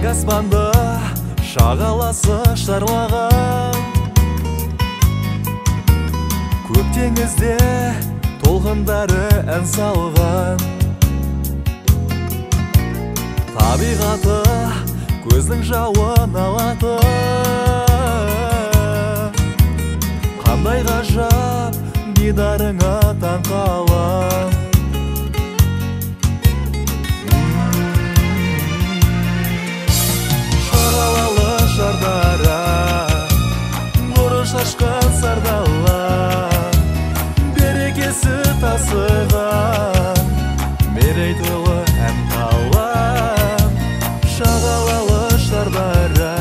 аспанды шағаласы шарлаған, көк теңізде толқындары ән салған. Табиғаты көздің жауын алады, қандай ғажап дидарыңа таң қалам. Шағалалы шардара, нұры шашқан сардала, берекесі тасыған, мерейтойлы ән қалам. Шағалалы шардара,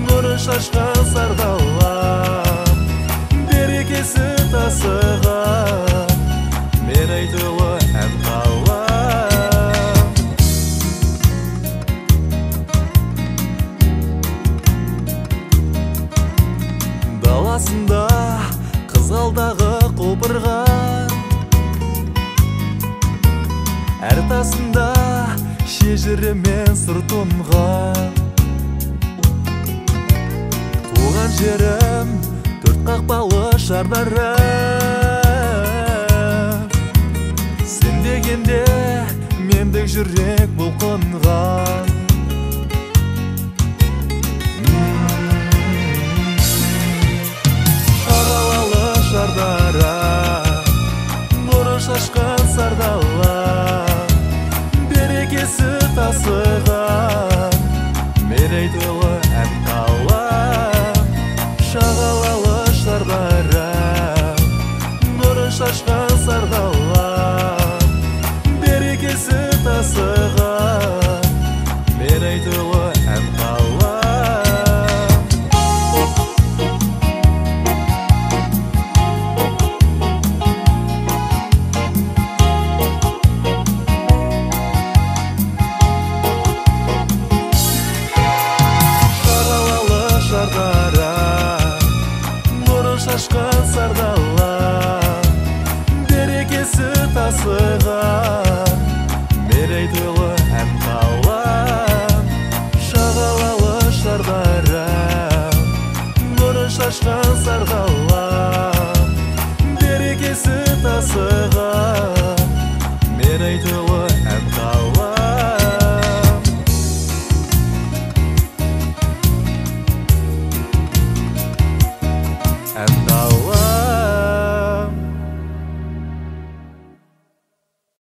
нұры шашқан сардала, берекесі тасыған, мерейтойлы ән қалам. Даласында қызғалдағы құлпырған, әр тасында шежірі мен сыр тұнған. Туған жерім төрт қақпалы шардара, сен дегенде мендік жүрек бұлқынған. Шағалалы шардара, нұры шашқан сардала, берекесі тасыған, мерейтойлы ән қалам. Шағалалы шардара, нұры шашқан сардала, берекесі тасыған, мерейтойлы ән қалам. Шашқан сардала, берекесі тасыған, мерейтойлы ән қалам. Шағалалы шардара, нұры шашқан сардала, берекесі тасыған, мерейтойлы